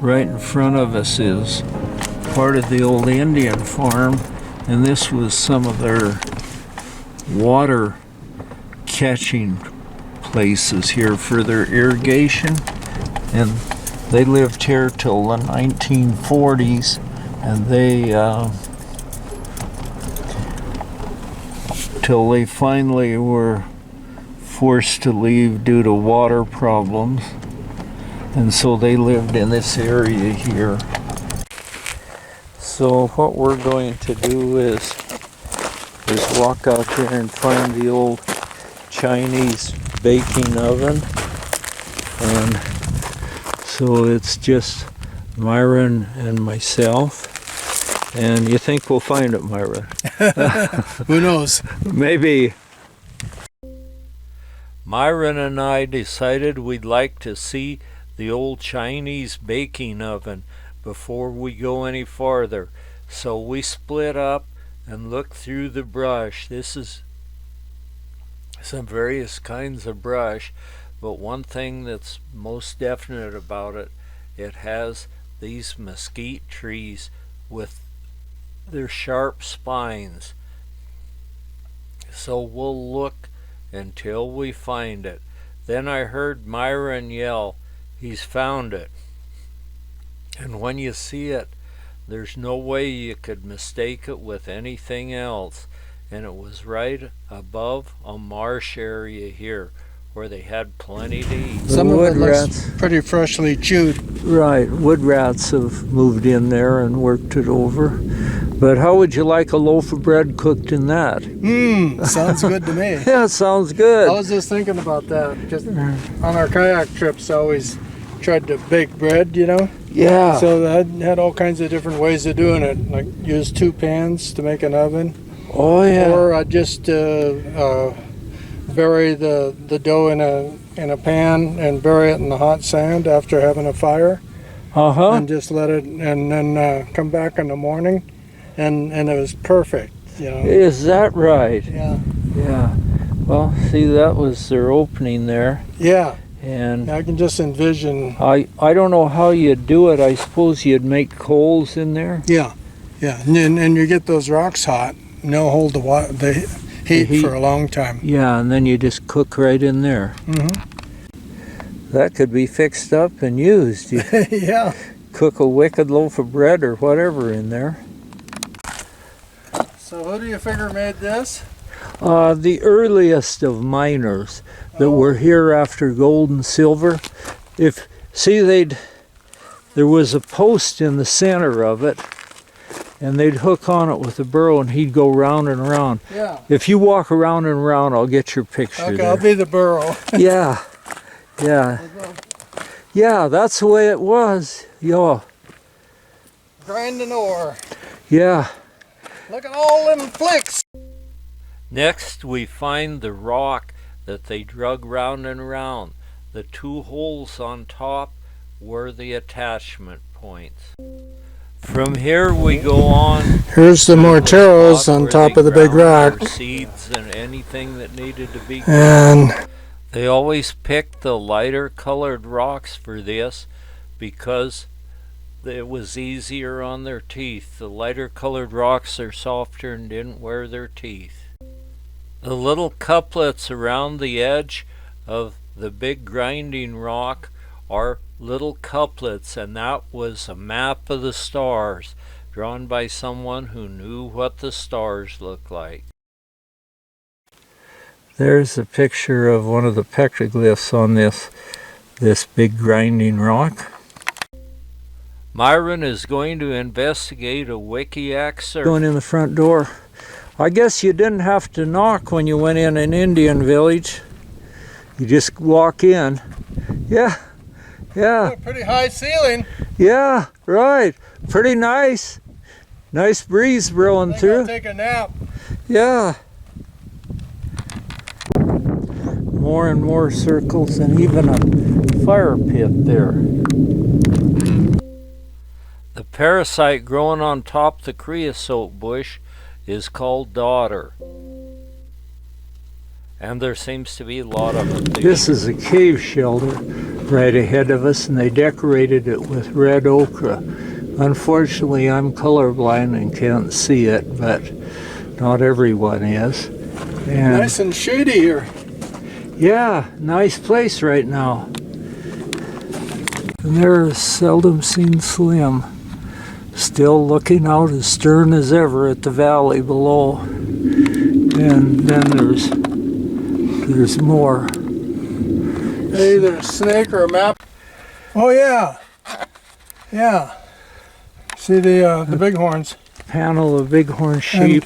Right in front of us is part of the old Indian farm, and this was some of their water catching places here for their irrigation. And they lived here till the 1940s, and till they finally were forced to leave due to water problems. And so they lived in this area here. So what we're going to do is walk out there and find the old Chinese baking oven. And so it's just Myron and myself. And you think we'll find it, Myron? Who knows? Maybe. Myron and I decided we'd like to see the old Chinese baking oven before we go any farther. So we split up and looked through the brush. This is some various kinds of brush, but one thing that's most definite about it, it has these mesquite trees with their sharp spines. So we'll look until we find it. Then I heard Myron yell, "He's found it." And when you see it, there's no way you could mistake it with anything else. And it was right above a marsh area here where they had plenty to eat. Some of it looks pretty freshly chewed. Right, wood rats have moved in there and worked it over. But how would you like a loaf of bread cooked in that? Sounds good to me. Yeah, it sounds good. I was just thinking about that. Just on our kayak trips, I always tried to bake bread, you know? Yeah. So I had all kinds of different ways of doing it. Like use 2 pans to make an oven. Oh yeah. Or I just bury the dough in a pan and bury it in the hot sand after having a fire. And just let it, and then come back in the morning, and it was perfect. You know. Is that right? Yeah. Yeah. Well, see, that was their opening there. Yeah. And I can just envision. I don't know how you'd do it. I suppose you'd make coals in there. Yeah. Yeah. And you get those rocks hot, and they'll hold the heat for a long time. Yeah, and then you just cook right in there. That could be fixed up and used. You yeah. Cook a wicked loaf of bread or whatever in there. So who do you figure made this? The earliest of miners that were here after gold and silver. There was a post in the center of it, and they'd hook on it with a burro, and he'd go round and round. Yeah. If you walk around and around, I'll get your picture. Okay, there. I'll be the burro. Yeah. Yeah. Yeah, that's the way it was. Yeah. Grinding ore. Yeah. Look at all them flicks. Next, we find the rock that they drug round and round. The 2 holes on top were the attachment points. From here we go on. Here's the morteros on top of the big rock. Seeds and anything that needed to be. And they always picked the lighter colored rocks for this because it was easier on their teeth. The lighter colored rocks are softer and didn't wear their teeth. The little couplets around the edge of the big grinding rock are little couplets, and that was a map of the stars drawn by someone who knew what the stars looked like. There's a picture of one of the petroglyphs on this big grinding rock. Myron is going to investigate a Wikiac search. Going in the front door. I guess you didn't have to knock when you went in an Indian village. You just walk in. Yeah. Yeah. Pretty high ceiling. Yeah, right. Pretty nice. Nice breeze blowing through. I'll take a nap. Yeah. More and more circles, and even a fire pit there. The parasite growing on top the creosote bush is called dodder. And there seems to be a lot of them. This is a cave shelter right ahead of us, and they decorated it with red ochre. Unfortunately, I'm colorblind and can't see it, but not everyone is. And Nice and shady here. yeah, nice place right now. And there's Seldom Seen Slim, still looking out as stern as ever at the valley below. And then there's more. Either a snake or a map. Oh yeah, yeah. See the bighorns. Panel of bighorn sheep,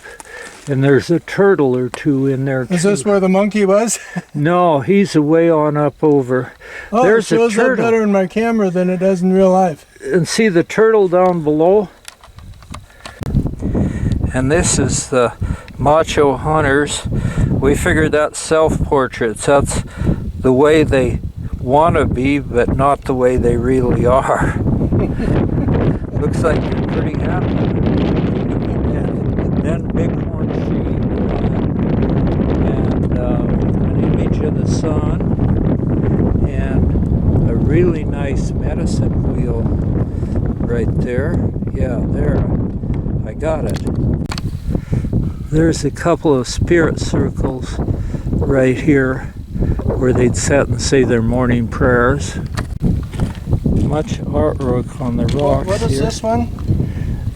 and there's a turtle or two in there too. Is this where the monkey was? No, he's way on up over. Oh, There's it shows a turtle. up better in my camera than it does in real life. And see the turtle down below? And this is the Macho Hunters. We figured that's self-portraits. That's the way they want to be, but not the way they really are. Looks like they're pretty happy. And then bighorn sheep, and an image of the sun, and a really nice medicine wheel right there. Yeah, there. I got it. There's a couple of spirit circles right here where they'd sit and say their morning prayers. Much artwork on the rocks What is here. this one?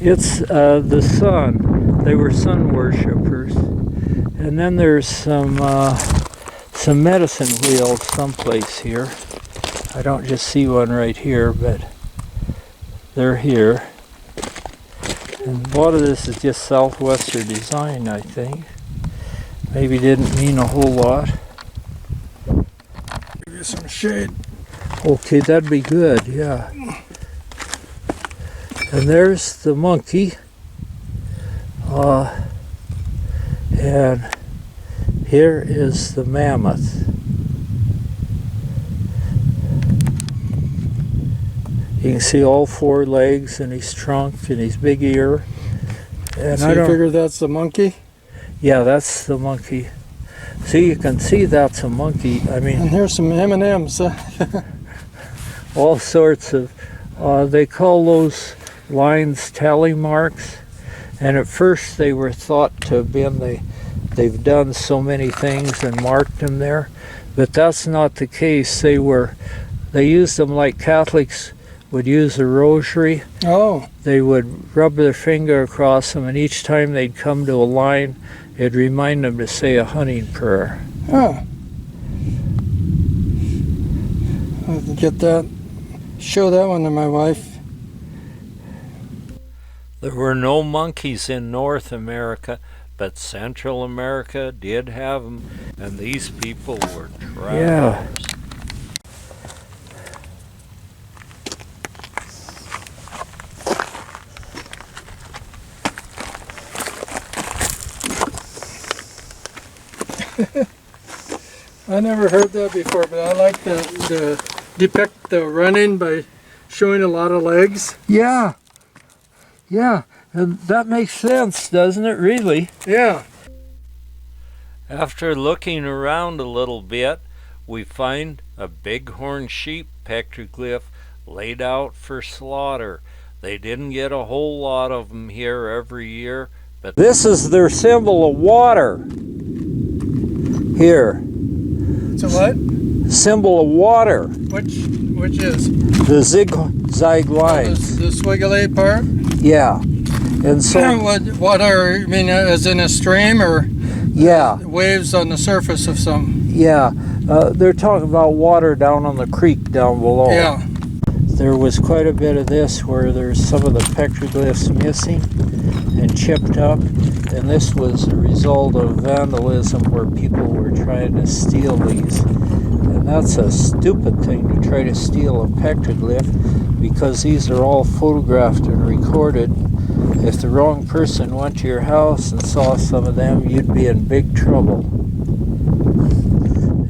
It's the sun. They were sun worshippers. And then there's some medicine wheels someplace here. I don't just see one right here, but they're here. And a lot of this is just southwestern design, I think. Maybe didn't mean a whole lot. Give you some shade. Okay, that'd be good, yeah. And there's the monkey. And here is the mammoth. You can see all four legs and his trunk and his big ear. And So you figure that's the monkey? Yeah, that's the monkey. See, you can see that's a monkey. I mean, And here's some M&Ms. all sorts of, they call those lines tally marks. And at first they were thought to have been, they've done so many things and marked them there. But that's not the case. They used them like Catholics would use a rosary. Oh, They would rub their finger across them, and each time they'd come to a line, it'd remind them to say a hunting prayer. huh. I'll get that. Show that one to my wife. There were no monkeys in North America, but Central America did have them, and these people were travelers. Yeah. I never heard that before, but I like to depict the running by showing a lot of legs. Yeah. Yeah. And that makes sense, doesn't it, really? Yeah. After looking around a little bit, we find a bighorn sheep petroglyph laid out for slaughter. They didn't get a whole lot of them here every year, but This is their symbol of water. Here. So what? Symbol of water. Which is? The zigzag lines. The swiggly part? Yeah. And so, What are, you mean, as in a stream or yeah. waves on the surface of some? Yeah. They're talking about water down on the creek down below. Yeah. There was quite a bit of this where there's some of the petroglyphs missing and chipped up, and this was a result of vandalism where people were trying to steal these. And that's a stupid thing to try to steal a petroglyph, because these are all photographed and recorded. If the wrong person went to your house and saw some of them, you'd be in big trouble.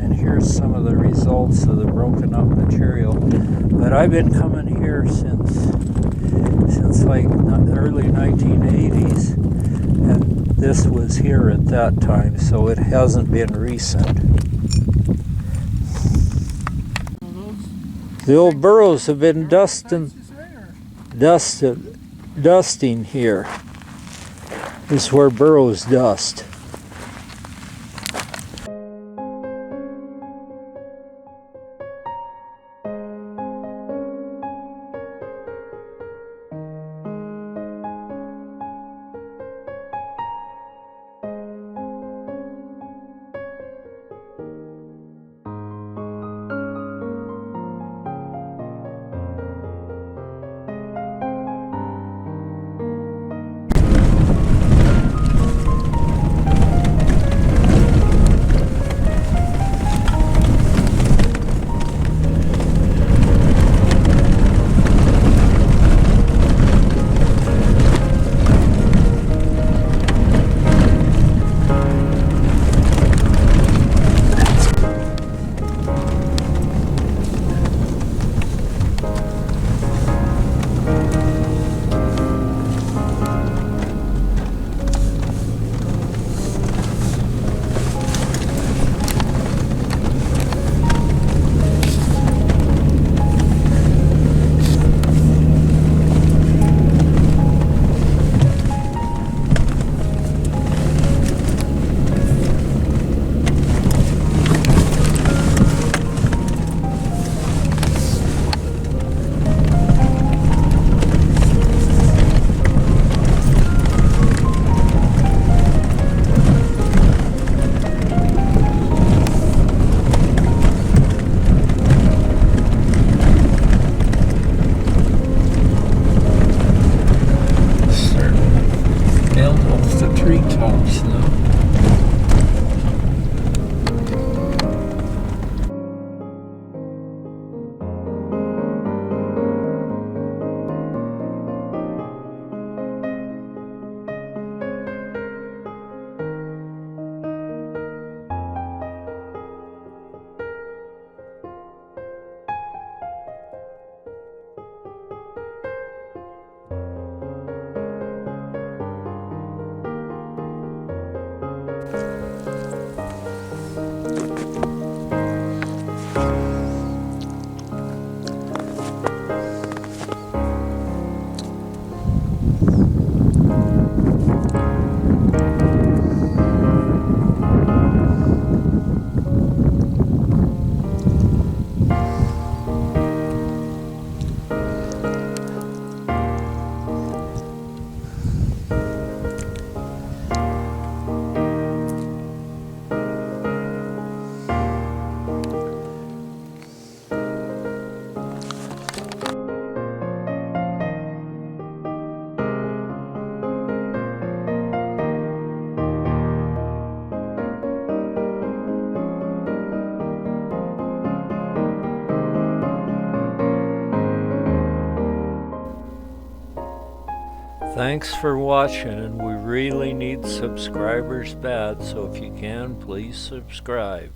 And here's some of the results of the broken up material. But I've been coming here since like the early 1980s, and this was here at that time, so it hasn't been recent. The old burros have been dusting here. This is where burros dust. Treetops now. Thanks for watching, and we really need subscribers bad, so if you can, please subscribe.